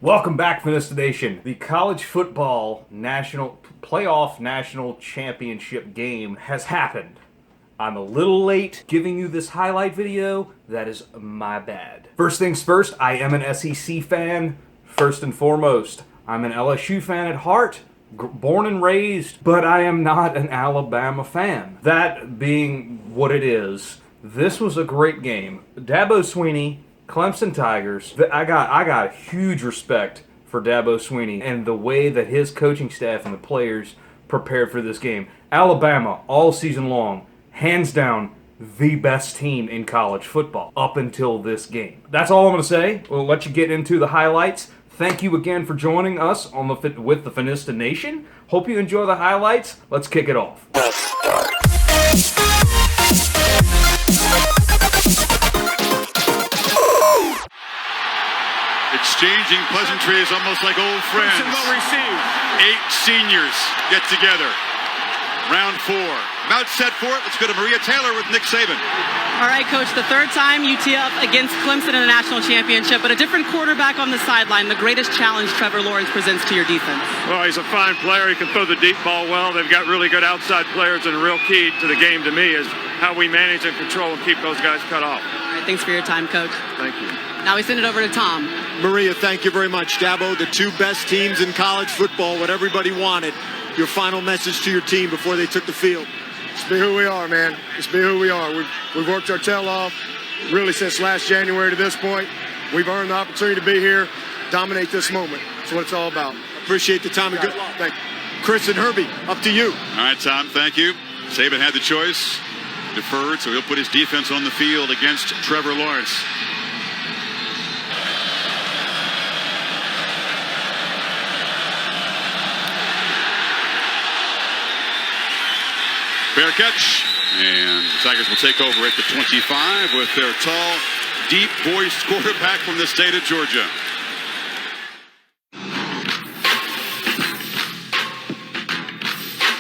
Welcome back, FenistaNation. The college football playoff national championship game has happened. I'm a little late giving you this highlight video. That is my bad. First things first, I am an SEC fan, first and foremost. I'm an LSU fan at heart, born and raised, but I am not an Alabama fan. That being what it is, this was a great game. Dabo Swinney, Clemson Tigers. I got huge respect for Dabo Swinney and the way that his coaching staff and the players prepared for this game. Alabama, all season long, hands down, the best team in college football up until this game. That's all I'm going to say. We'll let you get into the highlights. Thank you again for joining us on with the Fenista Nation. Hope you enjoy the highlights. Let's kick it off. Exchanging pleasantries almost like old friends. Well received. 8 seniors get together. Round 4. About set for it. Let's go to Maria Taylor with Nick Saban. All right, Coach, the third time you tee up against Clemson in a national championship, but a different quarterback on the sideline, the greatest challenge Trevor Lawrence presents to your defense. Well, he's a fine player. He can throw the deep ball well. They've got really good outside players, and a real key to the game to me is how we manage and control and keep those guys cut off. All right, thanks for your time, Coach. Thank you. Now we send it over to Tom. Maria, thank you very much. Dabo, the 2 best teams in college football, what everybody wanted. Your final message to your team before they took the field. Just be who we are, man. Just be who we are. We've worked our tail off really since last January to this point. We've earned the opportunity to be here, dominate this moment. That's what it's all about. Appreciate the time and good luck. Thank you. Chris and Herbie, up to you. All right, Tom, thank you. Saban had the choice. Deferred, so he'll put his defense on the field against Trevor Lawrence. Fair catch, and the Tigers will take over at the 25 with their tall, deep-voiced quarterback from the state of Georgia.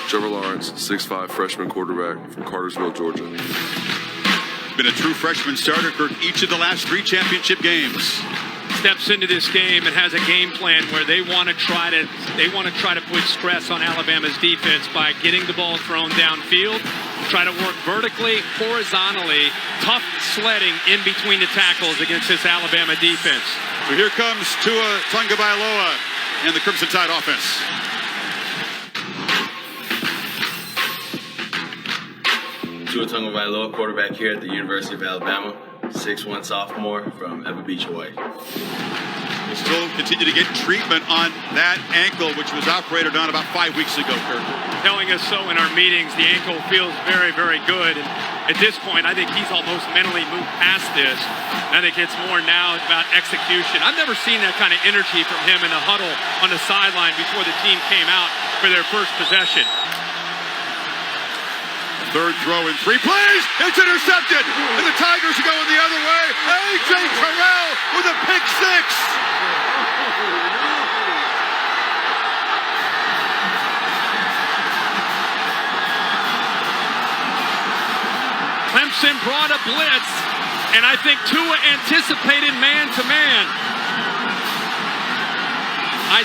Trevor Lawrence, 6'5" freshman quarterback from Cartersville, Georgia. Been a true freshman starter for each of the last 3 championship games. Steps into this game and has a game plan where they want to try to put stress on Alabama's defense by getting the ball thrown downfield, try to work vertically, horizontally, tough sledding in between the tackles against this Alabama defense. So here comes Tua Tagovailoa and the Crimson Tide offense. Tua Tagovailoa, quarterback here at the University of Alabama. 6'1" sophomore from Ever Beach, Hawaii. We'll still continue to get treatment on that ankle, which was operated on about 5 weeks ago, Kirk. Telling us so in our meetings, the ankle feels very, very good. And at this point, I think he's almost mentally moved past this. I think it's more now about execution. I've never seen that kind of energy from him in the huddle on the sideline before the team came out for their first possession. Third throw in 3 plays. It's intercepted. And the Tigers are going the other way. A.J. Terrell with a pick 6. Clemson brought a blitz, and I think Tua anticipated man-to-man.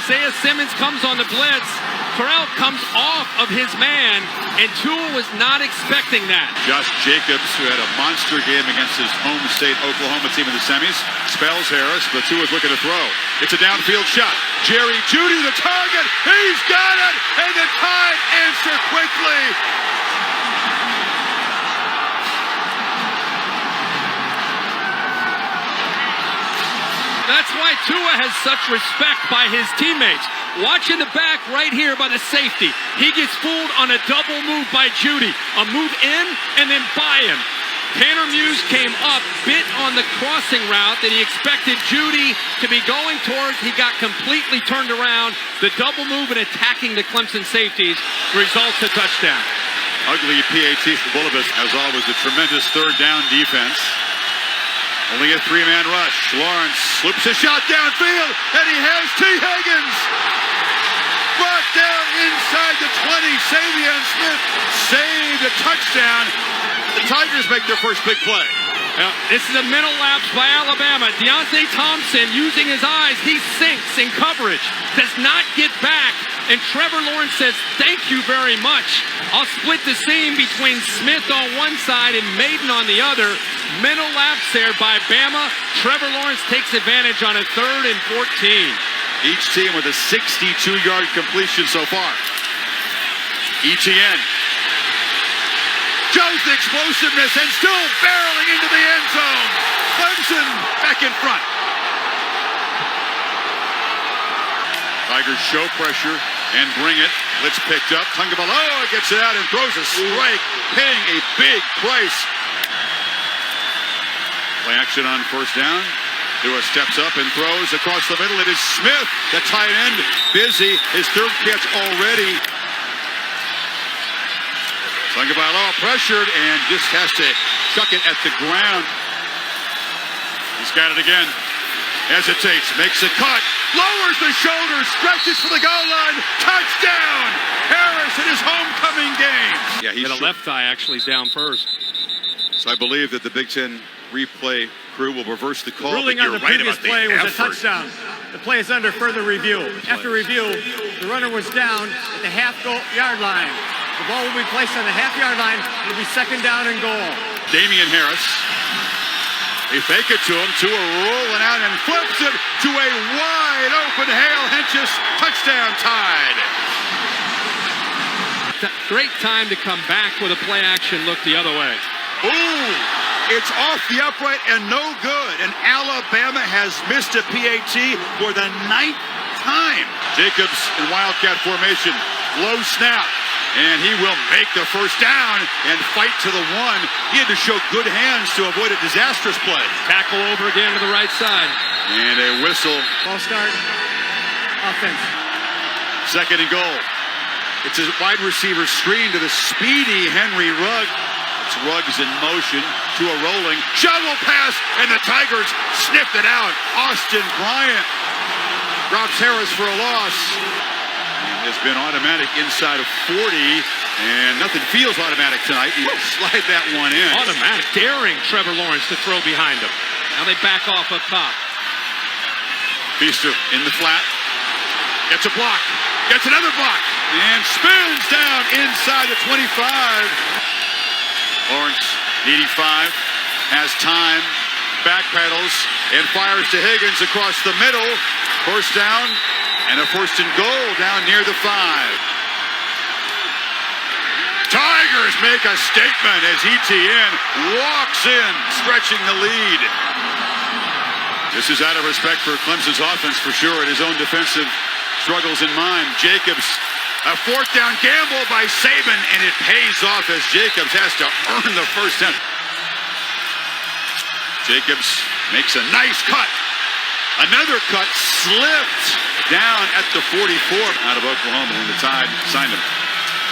Isaiah Simmons comes on the blitz. Terrell comes off of his man, and Tua was not expecting that. Josh Jacobs, who had a monster game against his home state Oklahoma team in the semis, spells Harris, but Tua's looking to throw. It's a downfield shot. Jerry Jeudy, the target. He's got it, and the Tide answer quickly. That's why Tua has such respect by his teammates. Watch in the back right here by the safety. He gets fooled on a double move by Jeudy. A move in and then by him. Tanner Muse came up, bit on the crossing route that he expected Jeudy to be going towards. He got completely turned around. The double move and attacking the Clemson safeties results a touchdown. Ugly PAT for Bullivus. As always, a tremendous third down defense. Only a 3-man rush. Lawrence sloops a shot downfield, and he has T. Higgins. Brought down inside the 20. Savion Smith saved a touchdown. The Tigers make their first big play. This is a mental lapse by Alabama. Deontay Thompson using his eyes. He sinks in coverage. Does not get back. And Trevor Lawrence says, thank you very much. I'll split the seam between Smith on one side and Maiden on the other. Mental lapse there by Bama. Trevor Lawrence takes advantage on a 3rd and 14. Each team with a 62-yard completion so far. ETN. Shows the explosiveness and still barreling into the end zone. Clemson back in front. Tigers show pressure and bring it. Blitz picked up. Tagovailoa gets it out and throws a strike, paying a big price. Play action on 1st down. Tua steps up and throws across the middle. It is Smith, the tight end, busy. His 3rd catch already. Tagovailoa pressured and just has to chuck it at the ground. He's got it again. Hesitates, makes a cut, lowers the shoulders, stretches for the goal line. Touchdown! Harris in his homecoming game. Yeah, The left thigh actually down first. So I believe that the Big Ten replay crew will reverse the call. Ruling on the previous play was a touchdown. The play is under further review. After review, the runner was down at the half-yard line. The ball will be placed on the half-yard line. It'll be 2nd down and goal. Damian Harris. They fake it to him. Tua rolling out and flips it to a wide open Hale Henches. Touchdown Tide. Great time to come back with a play action look the other way. Ooh, it's off the upright and no good. And Alabama has missed a PAT for the 9th time. Jacobs in Wildcat formation. Low snap. And he will make the 1st down and fight to the 1. He had to show good hands to avoid a disastrous play. Tackle over again to the right side. And a whistle. Ball start. Offense. 2nd and goal. It's a wide receiver screen to the speedy Henry Rugg. It's Ruggs in motion. Tua rolling. Shovel pass. And the Tigers sniffed it out. Austin Bryant drops Harris for a loss. Has been automatic inside of 40, and nothing feels automatic tonight. You slide that one in. Automatic, daring Trevor Lawrence to throw behind him. Now they back off up top. Feaster in the flat. Gets a block. Gets another block. And spins down inside the 25. Lawrence, 85, has time. Backpedals and fires to Higgins across the middle. 1st down. And a 1st and goal down near the 5. Tigers make a statement as ETN walks in, stretching the lead. This is out of respect for Clemson's offense for sure, and his own defensive struggles in mind. Jacobs, a 4th down gamble by Saban, and it pays off as Jacobs has to earn the 1st down. Jacobs makes a nice cut. Another cut slipped down at the 44 out of Oklahoma when the Tide signed him.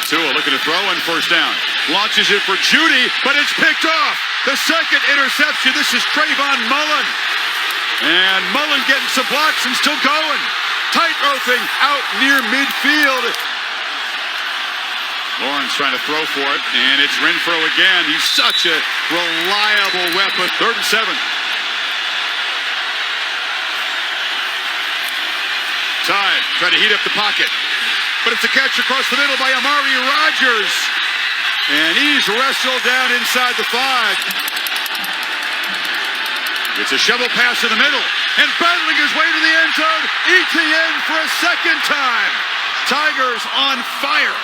Tua looking to throw and 1st down. Launches it for Judy, but it's picked off. The 2nd interception. This is Trayvon Mullen. And Mullen getting some blocks and still going. Tight-roping out near midfield. Lawrence trying to throw for it, and it's Renfro again. He's such a reliable weapon. 3rd and 7. Tide try to heat up the pocket, but it's a catch across the middle by Amari Rogers, and he's wrestled down inside the 5. It's a shovel pass in the middle, and battling his way to the end zone, ETN for a 2nd time. Tigers on fire.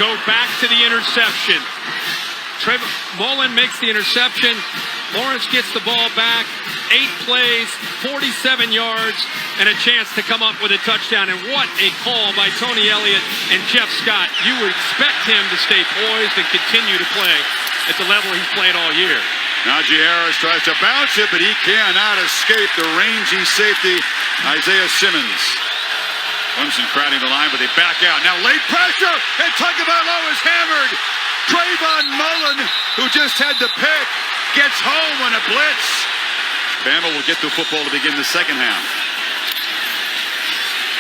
Go back to the interception. Trevor Mullen makes the interception. Lawrence gets the ball back. 8 plays, 47 yards, and a chance to come up with a touchdown. And what a call by Tony Elliott and Jeff Scott. You would expect him to stay poised and continue to play at the level he's played all year. Najee Harris tries to bounce it, but he cannot escape the rangy safety, Isaiah Simmons. Clemson crowding the line, but they back out. Now late pressure, and Tagovailoa is hammered. Trayvon Mullen, who just had the pick, gets home on a blitz. Bama will get the football to begin the 2nd half.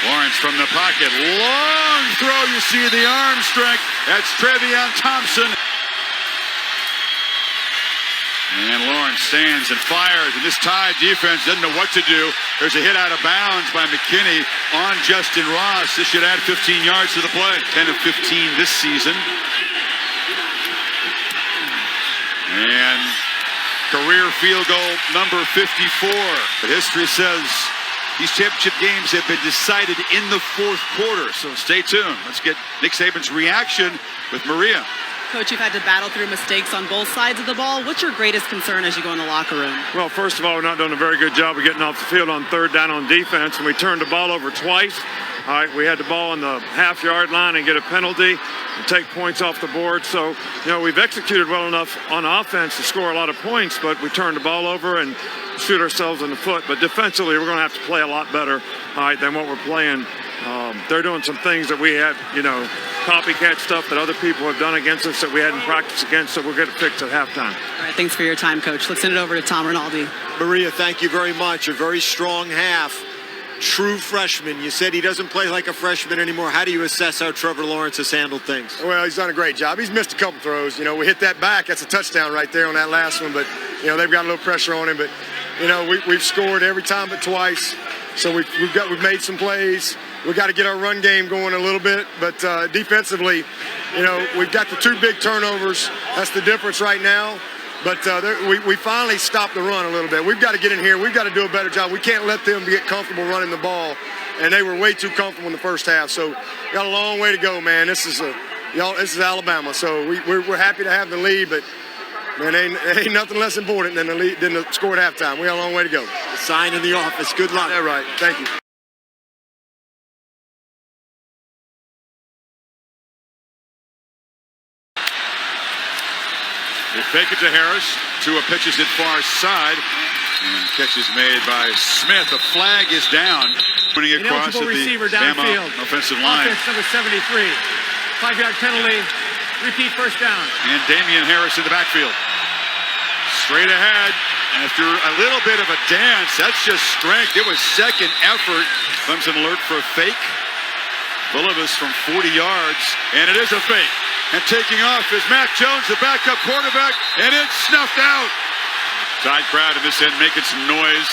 Lawrence from the pocket. Long throw. You see the arm strength. That's Trevion Thompson. Lawrence stands and fires, and this Tide defense doesn't know what to do. There's a hit out of bounds by McKinney on Justin Ross. This should add 15 yards to the play. 10 of 15 this season. And career field goal number 54. But history says these championship games have been decided in the fourth quarter. So stay tuned. Let's get Nick Saban's reaction with Maria. Coach, you've had to battle through mistakes on both sides of the ball. What's your greatest concern as you go in the locker room? Well, first of all, we're not doing a very good job of getting off the field on third down on defense, and we turned the ball over twice. All right, we had the ball on the half-yard line and get a penalty and take points off the board. So, you know, we've executed well enough on offense to score a lot of points, but we turned the ball over and shoot ourselves in the foot. But defensively, we're going to have to play a lot better, all right, than what we're playing. They're doing some things that we had, you know, copycat stuff that other people have done against us that we hadn't practiced against, so we're going to fix at halftime. All right, thanks for your time, Coach. Let's send it over to Tom Rinaldi. Maria, thank you very much. A very strong half. True freshman. You said he doesn't play like a freshman anymore. How do you assess how Trevor Lawrence has handled things? Well, he's done a great job. He's missed a couple throws. You know, we hit that back. That's a touchdown right there on that last one. But, you know, they've got a little pressure on him. But, you know, we've scored every time but twice. So we've made some plays. We've got to get our run game going a little bit. But defensively, you know, we've got the two big turnovers. That's the difference right now. But we finally stopped the run a little bit. We've got to get in here. We've got to do a better job. We can't let them get comfortable running the ball. And they were way too comfortable in the first half. So got a long way to go, man. This is Alabama. So we're happy to have the lead, but man, ain't nothing less important than the score at halftime. We got a long way to go. The sign in the office. Good luck. That's right. Thank you. They fake it to Harris. Tua pitches it far side. And catch is made by Smith. A flag is down. Putting it across at the receiver Bama downfield. offensive line. Offense number 73. 5-yard penalty. Repeat first down. And Damian Harris in the backfield. Straight ahead. After a little bit of a dance, that's just strength. It was second effort. Clemson alert for a fake. Bullivus from 40 yards. And it is a fake. And taking off is Mac Jones, the backup quarterback, and it's snuffed out. Tide crowd in this end making some noise.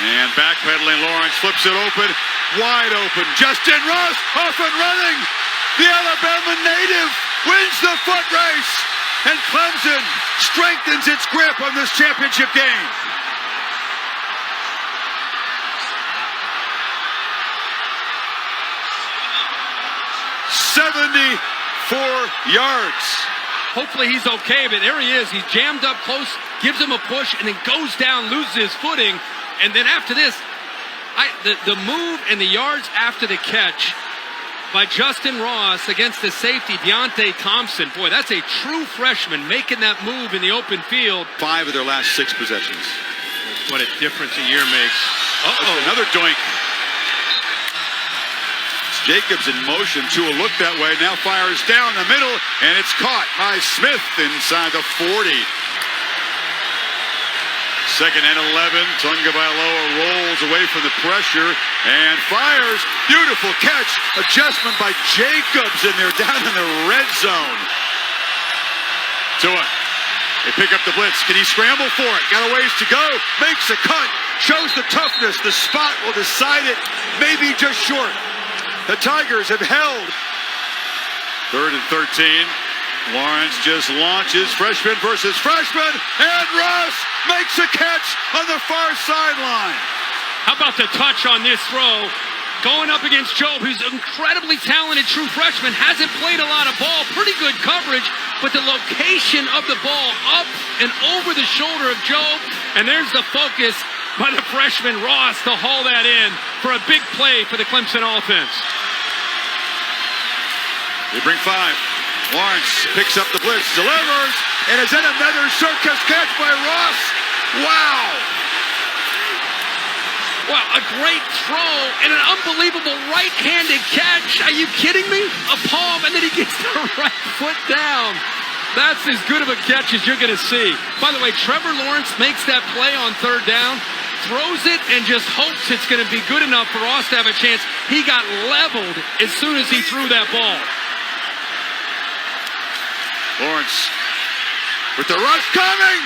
And backpedaling, Lawrence flips it open, wide open. Justin Ross off and running. The Alabama native wins the foot race. And Clemson strengthens its grip on this championship game. yards. Hopefully he's okay, but there he is. He's jammed up close, gives him a push, and then goes down, loses his footing. And then after this, the move and the yards after the catch by Justin Ross against the safety, Deontay Thompson. Boy, that's a true freshman making that move in the open field. 5 of their last 6 possessions. What a difference a year makes. Uh-oh, another doink. Jacobs in motion to a look that way. Now fires down the middle, and it's caught by Smith inside the 40. Second and 11. Tagovailoa rolls away from the pressure and fires. Beautiful catch. Adjustment by Jacobs in there down in the red zone. Tua. They pick up the blitz. Can he scramble for it? Got a ways to go. Makes a cut. Shows the toughness. The spot will decide it. Maybe just short. The Tigers have held. 3rd and 13. Lawrence just launches. Freshman versus freshman. And Ross makes a catch on the far sideline. How about the touch on this throw? Going up against Job, who's an incredibly talented true freshman. Hasn't played a lot of ball. Pretty good coverage. But the location of the ball up and over the shoulder of Job. And there's the focus by the freshman Ross to haul that in for a big play for the Clemson offense. They bring 5. Lawrence picks up the blitz, delivers, and is then another circus catch by Ross. Wow! Wow, a great throw and an unbelievable right-handed catch. Are you kidding me? A palm, and then he gets the right foot down. That's as good of a catch as you're going to see. By the way, Trevor Lawrence makes that play on 3rd down, throws it, and just hopes it's going to be good enough for Ross to have a chance. He got leveled as soon as he threw that ball. Lawrence with the rush coming.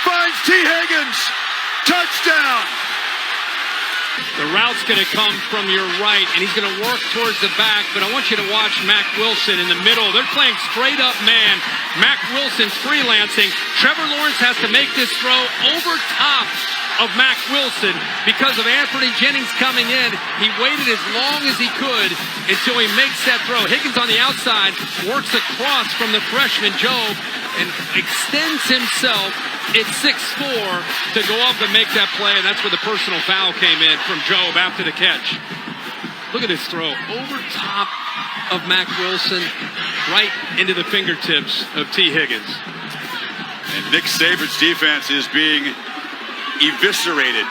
Finds T. Higgins. Touchdown. The route's going to come from your right, and he's going to work towards the back, but I want you to watch Mac Wilson in the middle. They're playing straight up man. Mac Wilson's freelancing. Trevor Lawrence has to make this throw over top of Mac Wilson because of Anthony Jennings coming in. He waited as long as he could until he makes that throw. Higgins on the outside works across from the freshman Job and extends himself at 6'4" to go up and make that play, and that's where the personal foul came in from Job after the catch. Look at this throw over top of Mac Wilson, right into the fingertips of T. Higgins. And Nick Saban's defense is being eviscerated.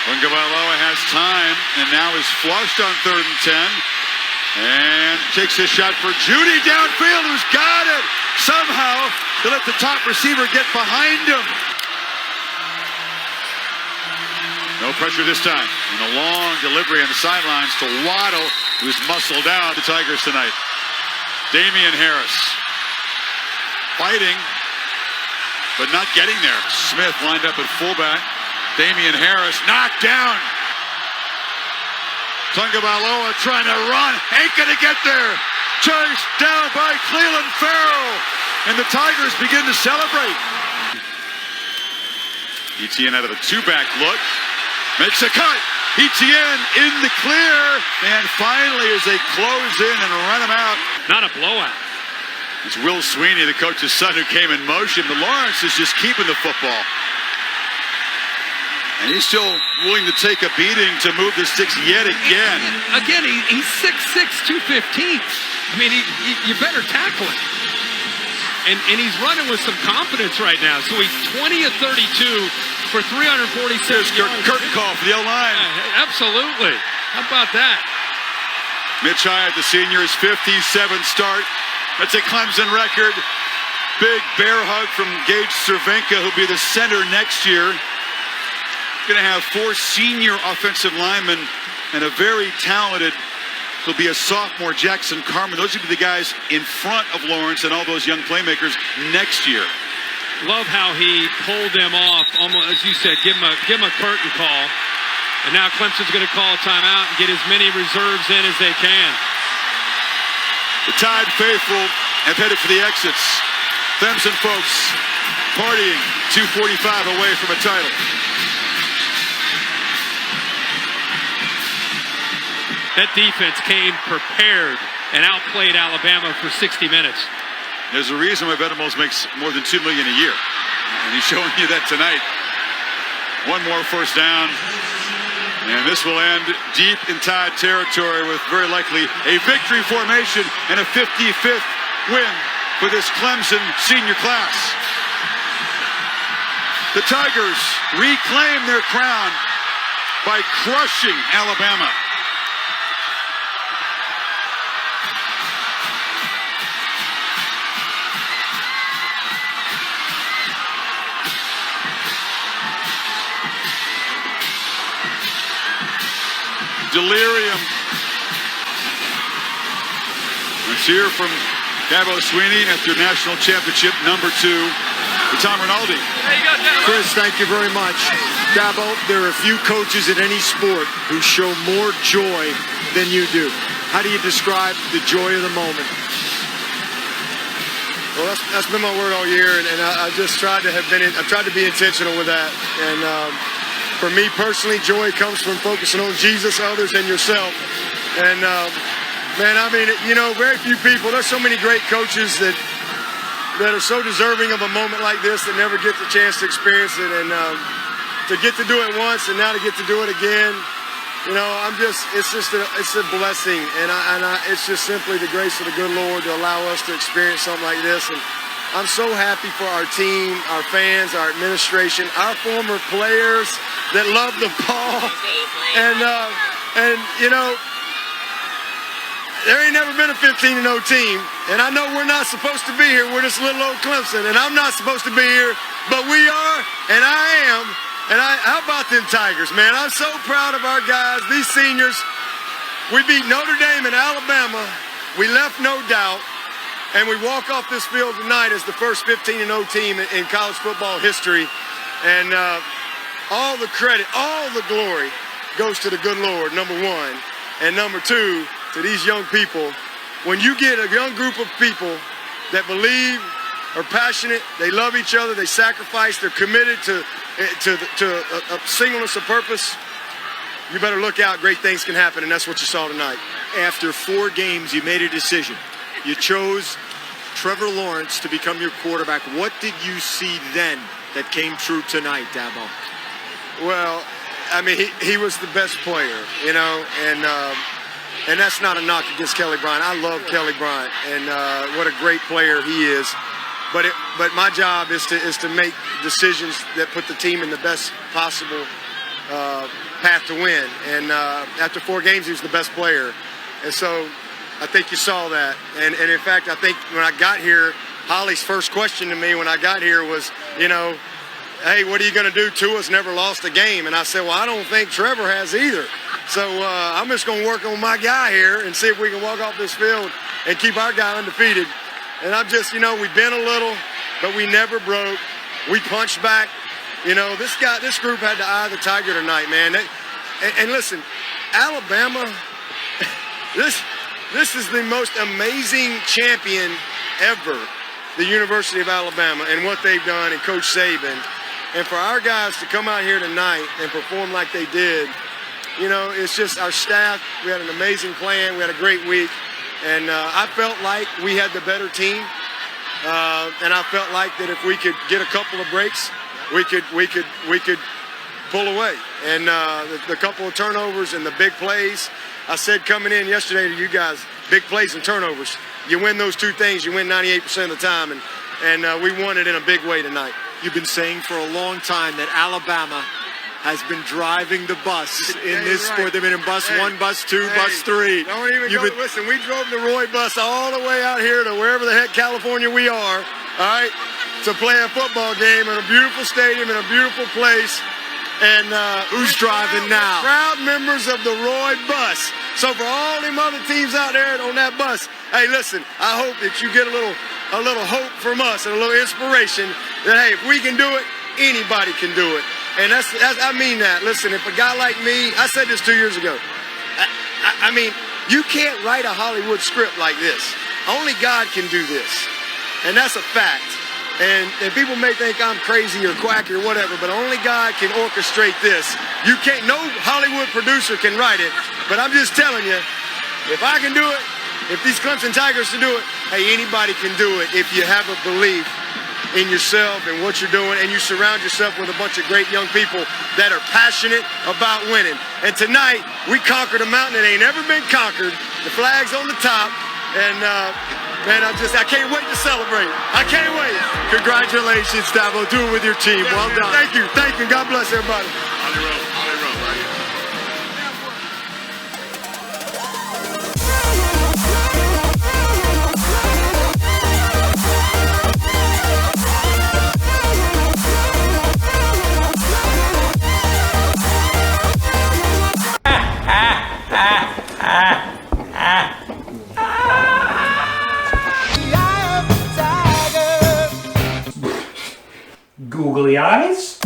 Ungabaloa has time and now is flushed on 3rd and 10. And takes a shot for Judy downfield, who's got it. Somehow, to let the top receiver get behind him. No pressure this time. And a long delivery on the sidelines to Waddle, who's muscled out. The Tigers tonight. Damian Harris fighting, but not getting there. Smith lined up at fullback. Damian Harris knocked down. Tungabaloa trying to run, ain't gonna get there. Chased down by Cleveland Farrell, and the Tigers begin to celebrate. Etienne out of a 2-back look, makes a cut. Etienne in the clear, and finally as they close in and run him out. Not a blowout. It's Will Swinney, the coach's son, who came in motion, but Lawrence is just keeping the football. And he's still willing to take a beating to move the sticks yet again. Again, he's 6'6", 215. I mean, you better tackle him. And he's running with some confidence right now. So he's 20 of 32 for 346 yards. Curtain call for the O-line. Absolutely. How about that? Mitch Hyatt, the senior, his 57 start. That's a Clemson record. Big bear hug from Gage Cervenka, who'll be the center next year. Going to have 4 senior offensive linemen and a very talented, will be a sophomore, Jackson Carmen. Those will be the guys in front of Lawrence and all those young playmakers next year. Love how he pulled them off, almost as you said, give him a curtain call. And now Clemson's going to call a timeout and get as many reserves in as they can. The Tide faithful have headed for the exits. Clemson folks partying 2:45 away from a title. That defense came prepared and outplayed Alabama for 60 minutes. There's a reason why Venables makes more than $2 million a year. And he's showing you that tonight. One more first down. And this will end deep in Tide territory with very likely a victory formation and a 55th win for this Clemson senior class. The Tigers reclaim their crown by crushing Alabama. Delirium. Let's hear from Dabo Swinney after national championship #2 for Tom Rinaldi. There you go, Dabo. Chris, thank you very much. Dabo, there are few coaches in any sport who show more joy than you do. How do you describe the joy of the moment? Well, that's been my word all year, and I just tried to be intentional with that. And for me personally, joy comes from focusing on Jesus, others, and yourself. And man, I mean, you know, very few people. There's so many great coaches that are so deserving of a moment like this that never get the chance to experience it, and to get to do it once and now to get to do it again. You know, it's a blessing, and it's just simply the grace of the good Lord to allow us to experience something like this. And I'm so happy for our team, our fans, our administration, our former players that love the ball. And you know, there ain't never been a 15-0 team, and I know we're not supposed to be here. We're just little old Clemson, and I'm not supposed to be here, but we are, and I am. And how about them Tigers, man? I'm so proud of our guys, these seniors. We beat Notre Dame and Alabama we left no doubt, and we walk off this field tonight as the first 15-0 team in college football history. And all the credit, all the glory goes to the good Lord, number one. And number two, to these young people. When you get a young group of people that believe, are passionate, they love each other, they sacrifice, they're committed to a singleness of purpose, you better look out, great things can happen, and that's what you saw tonight. After 4 games, you made a decision. You chose Trevor Lawrence to become your quarterback. What did you see then that came true tonight, Dabo? Well, I mean, he was the best player, you know, and that's not a knock against Kelly Bryant. I love Kelly Bryant, and what a great player he is. But my job is to make decisions that put the team in the best possible path to win. And after 4 games, he was the best player. And so I think you saw that. And in fact, I think when I got here, Holly's first question to me when I got here was, you know, hey, what are you going to do? Tua's never lost a game. And I said, well, I don't think Trevor has either. So I'm just going to work on my guy here and see if we can walk off this field and keep our guy undefeated. And I'm just, you know, we've been a little, but we never broke. We punched back. You know, this group had the eye of the tiger tonight, man. And listen, Alabama, this is the most amazing champion ever, the University of Alabama, and what they've done, and Coach Saban. And for our guys to come out here tonight and perform like they did, you know, it's just our staff. We had an amazing plan. We had a great week. And I felt like we had the better team. And I felt like that if we could get a couple of breaks, we could pull away. And the couple of turnovers and the big plays, I said coming in yesterday to you guys, big plays and turnovers. You win those 2 things, you win 98% of the time. And we won it in a big way tonight. You've been saying for a long time that Alabama has been driving the bus in this sport. They've been in bus 1, bus 2, bus 3. Don't even listen, we drove the Roy bus all the way out here to wherever the heck California we are, all right, to play a football game in a beautiful stadium in a beautiful place. And who's driving now? Proud members of the Roy bus. So for all them other teams out there on that bus, hey, listen, I hope that you get a little hope from us and a little inspiration that, hey, if we can do it, anybody can do it. And that's I mean that. Listen, if a guy like me, I said this 2 years ago. I mean, you can't write a Hollywood script like this. Only God can do this. And that's a fact. And people may think I'm crazy or quacky or whatever, but only God can orchestrate this. You can't, no Hollywood producer can write it. But I'm just telling you, if I can do it, if these Clemson Tigers can do it, hey, anybody can do it if you have a belief in yourself and what you're doing, and you surround yourself with a bunch of great young people that are passionate about winning. And tonight, we conquered a mountain that ain't ever been conquered. The flag's on the top, and man, I can't wait to celebrate. I can't wait. Congratulations, Dabo. Do it with your team. Yeah, well done. Thank you. God bless everybody. Holly Rowe, right here. Googly eyes?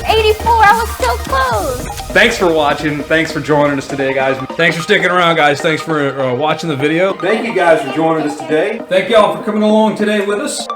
84, I was so close. Thanks for watching. Thanks for joining us today, guys. Thanks for sticking around, guys. Thanks for watching the video. Thank you guys for joining us today. Thank y'all for coming along today with us.